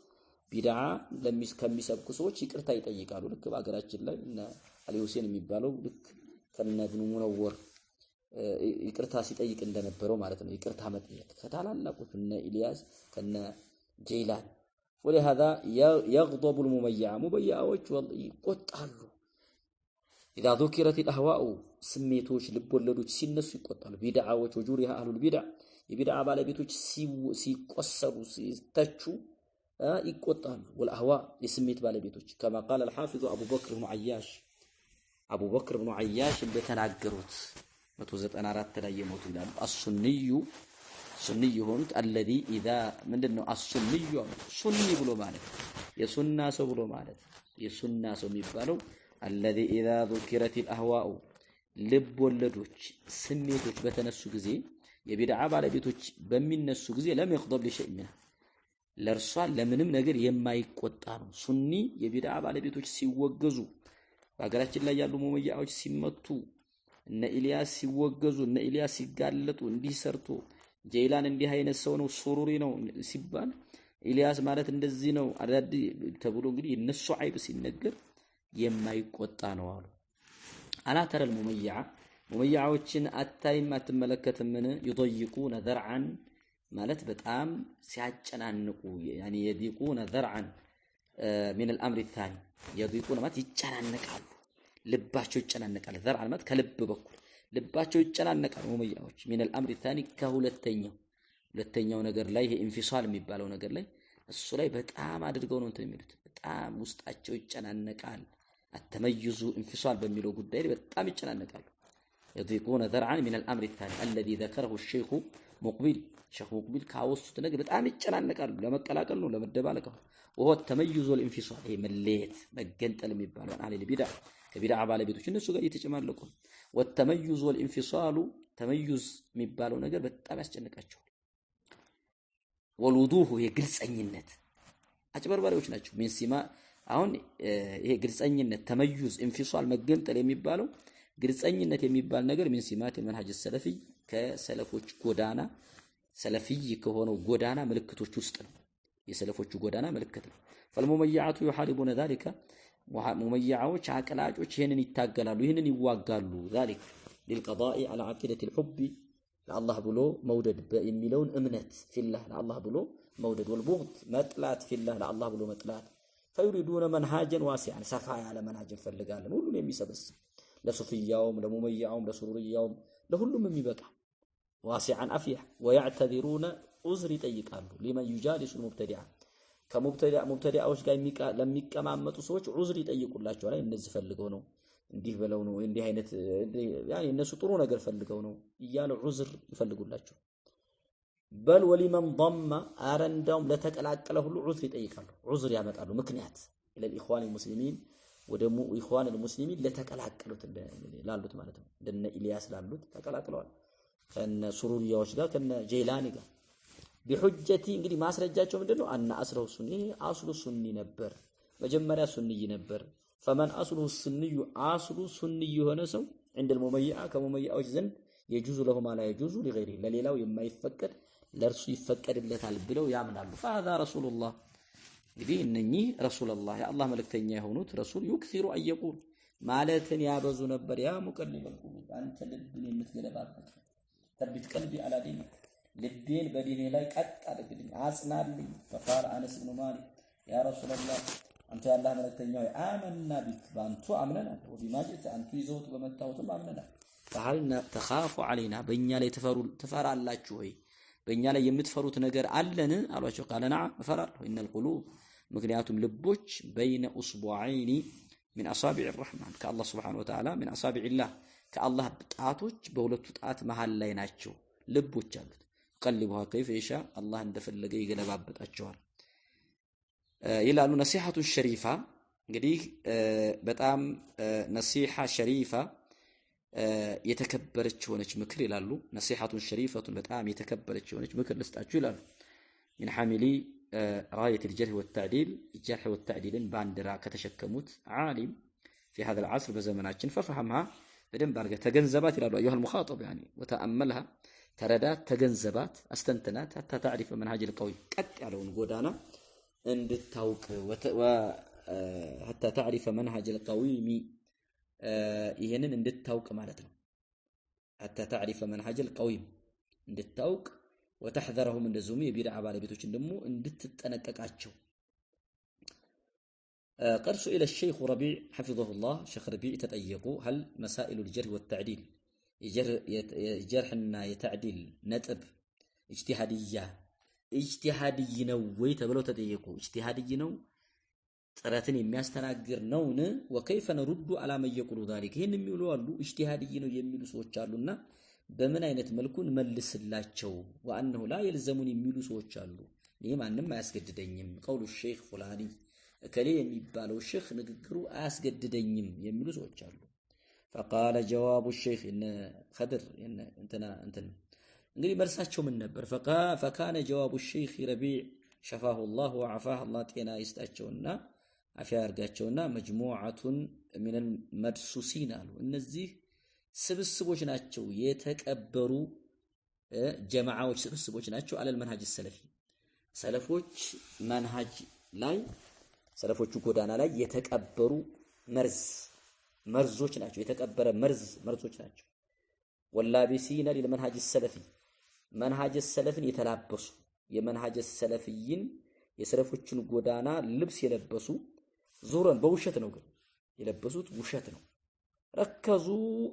ቢድዓ ከሚሰብኩ ሰዎች ይቅርታ ይጠይቃሉ ልክ በአገራችን ላይ እና አሊ ሁሴን የሚባለው ልክ ከነ ኢብኑ ሙነወር ይቅርታ ሲጠይቅ እንደነበረው ማለት ነው። ይቅርታ መጠየቅ ከታላላቆቹ እነ ኢልያስ ከነ ጀይላን ولهذا يغضب المميع مبيعዎች ይቆጣሉ إذا ذكرت الأهواء ስሜቶች ልቦለዶች ሲነሱ ይቆጣሉ ቢድዓዎች ወጁሪሃ አህሉል ቢድዓ የቢድዓ ባለቤቶች ሲቆሰሩ ሲተቹ ይቆጣሉ والأهواء የስሜት ባለቤቶች كما قال الحافظ أبو بكر بن عياش እንደተናገሩት 194 ላይ የሞቱ ይላሉ السني ሆኑት الذي إذا ምንድነው السني ሱኒ ብሎ ማለት የሱና ሰው ብሎ ማለት የሱና ሰው የሚባለው الذي إذا ذكرت الأهواء ልብ ወለዶች ስሜቶች በተነሱ ጊዜ የቢድዓ ባለቤቶች በሚነሱ ጊዜ ለም يغضب لشيء منها ለርሷ ለምንም ነገር የማይቆጣ ነው ሱኒ የቢድዓ ባለቤቶች ሲወገዙ በአገራችን ላይ ያሉ ሙመያዎች ሲመቱ እነ ኢልያስ ሲወገዙ እነ ኢልያስ ሲጋለጡ እንዲህ ሰርቶ ጀይላን እንዲህ አይነት ሰው ነው ሱሩሪ ነው ሲባል ኢልያስ ማለት እንደዚህ ነው አዳዲ ተብሎ እንግዲህ እነሱ አይብ ሲነገር የማይቆጣ ነው አሉ አላ ተረል ሙመያዎችን አታይም አትመለከትምን يضيقون ذرعا ማለት በጣም ሲያጨናንቁ يعني يضيقون ذرعا من الامر الثاني يضيقون ማለት ይጨናነቃሉ ልባቸው ይጨናነቃል ذرعا ማለት ከልብ በኩል ልባቸው ይጨናነቃል ሙመያዎች من الامر الثاني ከሁለተኛው ነገር ላይ ይሄ ኢንፊሳል የሚባለው ነገር ላይ እሱ ላይ በጣም አድርገው ነው እንትን የሚሉት በጣም ውስጣቸው ይጨናነቃል التميز انفصال በሚለው ጉዳይ በጣም ይጨናነቃሉ يضيقون ذرعا من الامر الثاني الذي ذكره الشيخ مقبل شيخ مقبل ካወሱት ነገር በጣም ይጨናነቃሉ ለመቀላቀል ነው ለመደባለቅ ነው وهو التميز والانفصال ይሄ መለየት መገንጠል የሚባለው አለ ለቢድዓ ከቢድዓ ባለቤቶች እነሱ ጋር እየተጨማለቁ والتميز والانفصال تميز የሚባለው ነገር በጣም ያስጨንቃቸዋል والوضوح ይሄ ግልጽኝነት አጭበርባሪዎች ናቸው ምን ሲማ አሁን ይሄ ግልጽኝነት ተመዩዝ ኢንፊሳል መገንጠል የሚባለው ግልጽኝነት የሚባል ነገር ምን ሲማት መንሃጅ ሰለፊ ከሰለፎች ጎዳና ሰለፊ ከሆነው ጎዳና ምልክቶች ውስጥ ነው የሰለፎቹ ጎዳና ምልክት ነው فالمميعات يحاربون ذلك ሙመያዎች አቀላጮች ይሄንን ይታገላሉ ይሄንን ይዋጋሉ ذلك للقضاء على عقيدة الحب ለአላህ ብሎ መውደድ በሚለውን እምነት ፊላህ ለአላህ ብሎ መውደድ والبغض መጥላት ፊላህ ለአላህ ብሎ መጥላት فيريدون منهاجا واسعا سفا على منهج فلغالن ሁሉን የሚሰበስብ ለሱፊያውም ለሙመያውም ለሱሩሪያውም ለሁሉም የሚበቃ واسعا افيح ويعتذرون عذر ይጠይቃሉ لمن يجالس المبتدع ከሙብተዲዓዎች ጋር ለሚቀማመጡ ሰዎች عذر ይጠይቁላቸዋል ላይ እነዚህ ፈልገው ነው እንዲህ በለው ነው እንዲህ አይነት يعني እነሱ ጥሩ ነገር ፈልገው ነው ይያሉ عذر ይፈልጉላቸው بل ولمن ضم አረንዳውም ለተቀላቀለ ሁሉ عذر ይጠይቃሉ عذر ያመጣሉ ምክንያት الى الاخوان المسلمين ወደሙ اخوان المسلمين ለተቀላቀሉት ላሉት ማለት ነው እንደነ ኢልያስ ላሉት ተቀላቅለዋል ከነ ሱሩሪያዎች ጋር ከነ ጀይላኒ ጋር بحجتي እንግዲህ ማስረጃቸው ምንድነው አና አስረው ሱኒ አስሉ ሱኒ ነበር መጀመሪያ ሱኒ ነበር فمن اصله السني اصل سني የሆነ ሰው عند المميع ከሙመያዎች ዘንድ يجوز له ما لا يجوز لغيره ለሌላው የማይፈቀድ ለርሱ ይፈቀድለታል ብለው ያምናሉ فهذا رسول الله እንግዲህ እነኚህ ረሱላህ የአላህ መልእክተኛ የሆኑት ረሱል ይክሲሩ አየቁል ማለትን ያበዙ ነበር ያ ሙቀልበል ቁሉብ አንተ ልብን የምትገለባበት ተርቢት ቀልቢ على دينك ልቤን በዲኔ ላይ ቀጥ አድርግልኝ አጽናልኝ فقال انس بن مالك يا رسول الله አንተ ያላህ መልእክተኛ ሆይ አመና ቢክ ባንቱ አምነናል ወቢማጅት አንቱ ይዘውት በመታወትም አምነናል فهل تخاف علينا በእኛ ላይ ትፈራላችሁ ወይ በእኛ ላይ የምትፈሩት ነገር አለን አሏቸው ቃል ነዓም እፈራለሁ ان القلوب ምክንያቱም ልቦች بين اصبعين من اصابع الرحمن ከአላህ Subhanahu Wa Ta'ala من اصابع الله ከአላህ ጣቶች በሁለቱ ጣት መሃል ላይ ናቸው ልቦች አሉት ቀልቡሃ كيف يشاء አላህ እንደፈለገ ይገለባበጣቸዋል ይላሉ ነሲሐቱ ሸሪፋ እንግዲህ በጣም ነሲሐ ሸሪፋ የተከበረች ሆነች ምክር ይላሉ ነሲሐቱን ሸሪፈቱን በጣም የተከበረች ሆነች ምክር ልስጣችሁ ይላሉ من حاملي رايه الجرح والتعديل الجرح والتعديل باندرا ከተሸከሙት عالم في هذا العصر በዘመናችን ففهمها በደንብ አድርገህ ተገንዘባት ይላሉ ايها المخاطب يعني وتاملها ተረዳት ተገንዘባት አስተንተናት حتى تعرف منهج القوي ቀጥ ያለውን ጎዳና እንድታውቅ حتى تعرف منهج القويم ይሄንን እንድታውቅ ማለት ነው حتى تعرف منهج القويم እንድታውቅ وتحذرهم እንደዚሁም የቢድዓ ባለቤቶችን ደግሞ እንድትጠነቀቃቸው قال سئل الشيخ ربيع حفظه الله شيخ ربيع تطيقوا هل مسائل الجرح والتعديل جرحنا يتعديل نطب اجتهادي ነው ወይ ተብለው ተጠየቁ اجتهادي ነው ጥረትን የሚያስተናግር ነውን وكيف نرد على من يقول ذلك ይሄን የሚሉ አሉ اجتهادي ነው የሚሉ ሰዎች አሉና በምን አይነት መልኩ እንመልስላቸው وانه لا يلزمون የሚሉ ሰዎች አሉ ይሄ ማንንም አያስገድደኝም قول الشيخ فلاني እከሌ የሚባለው ሼክ ንግግሩ አያስገድደኝም የሚሉ ሰዎች አሉ فقال جواب الشيخ ان خضر ان انتنا እንግዲህ መልሳቸው ምን ነበር فكان جواب الشيخ ربيع شفاه الله وعافاه الله ጤና ይስጣቸውና አፊያ ያርጋቸውና مجموعه من المدسوسين አሉ እነዚህ ስብስቦች ናቸው የተቀበሩ ጀማዓዎች ስብስቦች ናቸው على المنهج السلفي ሰለፎች መንሃጅ ላይ ሰለፎቹ ጎዳና ላይ የተቀበሩ መርዞች ናቸው የተቀበረ መርዞች ናቸው ወላቢሲና ለመንሃጅ السلفي መንሃጅ السلفን የተላበሱ የመንሃጅ السلفይን የሰለፎቹን ጎዳና ልብስ የለበሱ ዙረን በውሸት ነው ግን የለበሱት ውሸት ነው ረከዙ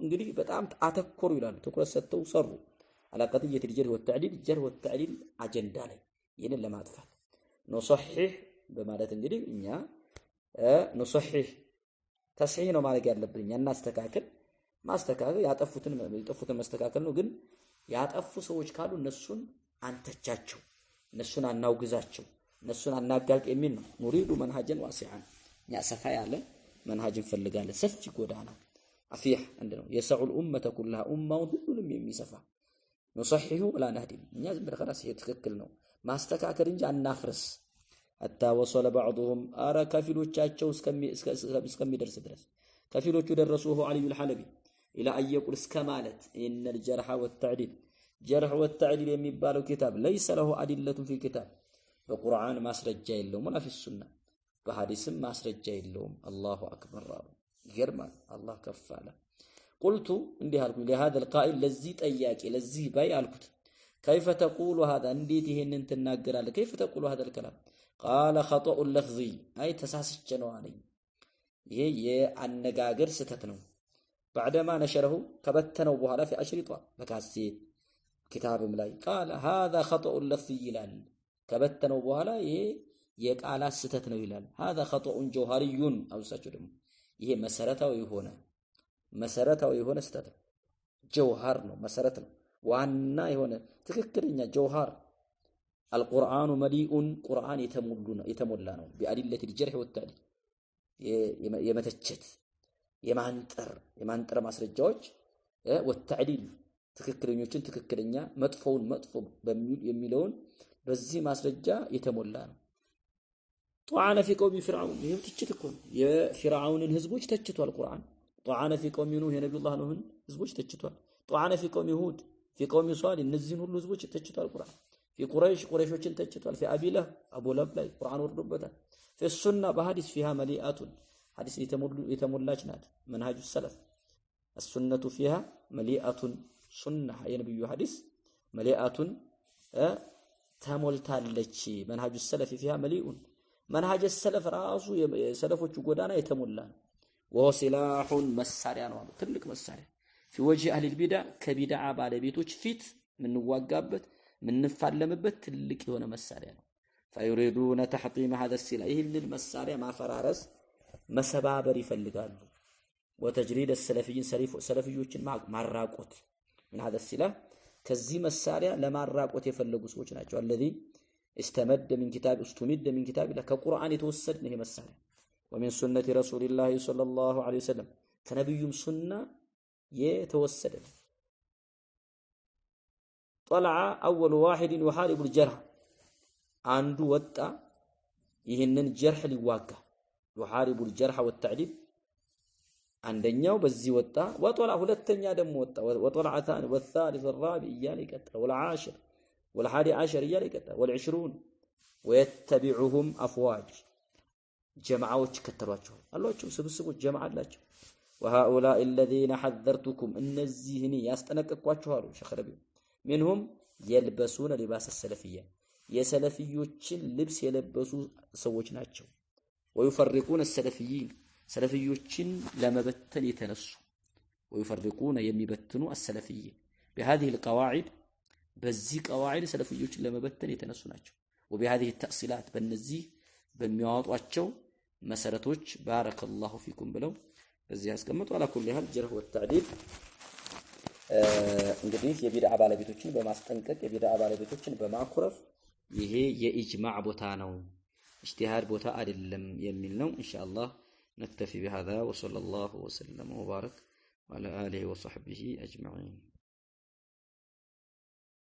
እንግዲህ በጣም አተኮሩ ይላሉ ትኩረት ሰጥተው ሰሩ على قضيه الجرح والتعديل الجرح والتعديل አጀንዳ ላይ ይሄንን ለማጥፋት ነው صحيح በማለት እንግዲህ እኛ نصحح تصحيح ነው ማለት ያለብን እኛ እናስተካክል ማስተካከል ያጠፉትን ማስተካከል ነው ግን ያጠፉ ሰዎች ካሉ እነሱን አንተቻቸው እነሱን አናውግዛቸው እነሱን አናጋልጥ የሚል ነው ኑሪዱ መንሃጀን ዋሲዓን ያ ሰፋ ያለ መንሃጅን ፈልጋለን ሰፊ ጎዳና አፊህ እንደነው የሰዑል ኡመተ ኩላሃ ኡማውን ሁሉንም የሚሰፋ نصحح ولا نهدم እኛ ዝም ብለን خلاص ይሄ ትክክል ነው ማስተካከል እንጂ አናፍርስ حتى وصل بعضهم ارى كفيلوቻቸው እስከሚደርስ ድረስ ከፊሎቹ ደረሱه علي الحلبي الى ان يقول እስከማለት ان الجرح والتعديل جرح والتعديل የሚባለው كتاب ليس له ادله في الكتاب በቁርአን ማስረጃ የለውም ولا في السنه በሐዲስም ማስረጃ የለውም الله اكبر ይገርማል الله ከፋለ قلت እንዲህ አልኩኝ ለهذا القائل ለዚህ ጠያቂ ለዚህ ባይ አልኩት كيف تقول هذا እንዴት ይሄንን ትናገራለህ كيف تقول هذا الكلام قال خطأ اللفظي اي ተሳስቼ ነው አለኝ ይሄ የአነጋገር ስህተት ነው بعدما نشره ከበተነው በኋላ في اشرطه በካሴት كتابም ላይ قال هذا خطأ اللفظي ይላል ከበተነው በኋላ ይሄ የቃላት ስህተት ነው ይላል هذا خطأ جوهري አውሳቸው ደግሞ ይሄ መሰረታዊ የሆነ ስህተት ነው ጀውሃር ነው መሰረት ነው ዋና የሆነ ትክክለኛ ጀውሃር القرآن مليء قرآن يتمولى ነው بأدلة الجرح والتعديل የመተቸት የማንጠር ማስረጃዎች والتعديل ትክክለኞችን ትክክለኛ መጥፎውን መጥፎ የሚለውን በዚህ ማስረጃ የተሞላ ነው طعن في قوم فرعون ይሄ ትችት እኮ የፍርዓውንን ህዝቦች ተችቷል ቁርአን طعن في قوم نوح የነብዩ አላህ ነህን ህዝቦች ተችቷል طعن في قوم هود في قوم صالح እነዚህን ሁሉ ህዝቦች ተችቷል ቁርአን في قريشዎችን ተችቷል في አቢላ አቡ ለብ ላይ ቁርአን ወርዶበታል في السنه بحديث فيها مليئات حديث የተሞላች ናት منهج السلف السنه فيها مليئة سنه የነብዩ ሐዲስ مليئة ተሞልታለች منهج السلف فيها مليء منهج السلف ራሱ የሰለፎቹ ጎዳና የተሞላ ነው وهو سلاح መሳሪያ ነው ትልቅ መሳሪያ في وجه اهل البدع ከቢድዓ ባለቤቶች ፊት ምንዋጋበት ምንፋለምበት ትልቅ የሆነ መሳሪያ ነው فيريدون تحطيم هذا السلاح ይህንን መሳሪያ ማፈራረስ መሰባበር ይፈልጋሉ وتجريد السلفيين ሰለፊዮችን ማራቆት من هذا السلاح ከዚህ መሳሪያ ለማራቆት የፈለጉ ሰዎች ናቸው الذي استمد من كتاب الله ከቁርአን የተወሰደ ነው መሳሪያ ومن سنة رسول الله صلى الله عليه وسلم ከነብዩም ሱና የተወሰደ طلع اول واحد يحارب الجرح አንዱ ወጣ ይሄንን ጀርህ ሊዋጋ يحارب الجرح والتعديل አንደኛው በዚህ ወጣ وطلع ሁለተኛ ደግሞ ወጣ وطلع ثاني والثالث والرابع እያለ ይቀጥላል والعاشر والحادي عشر እያለ ይቀጥላል والعشرون ويتبعهم افواج ጀማዓዎች ከተሏቸው አሏቸው ስብስቦች ጀማዓ አላቸው وهؤلاء الذين حذرتكم النزيهني ያስጠነቀቅኳችኋል ሸኸረቢ منهم يلبسون لباس السلفية የሰለፊዮችን ልብስ የለበሱ ሰዎች ናቸው ويفرقون السلفيين ሰለፊዮችን ለመበተን የተነሱ ويفرقون የሚበትኑ السلفيين بهذه القواعد በዚህ قواعد ሰለፊዮችን ለመበተን የተነሱ ናቸው وبهذه التأصيلات በእነዚህ በሚያወጧቸው መሰረቶች بارك الله فيكم ብለው በዚህ ያስቀምጡ على كل حال جرح والتعديل እንግዲህ የቢድዓ ባለቤቶችን በማስጠንቀቅ የቢድዓ ባለቤቶችን በማኩረፍ ይሄ የኢጅማዕ ቦታ ነው اجتهاد ቦታ አይደለም የሚል ነው ኢንሻአላህ نكتفي بهذا وصلى الله وسلم وبارك على آله وصحبه أجمعين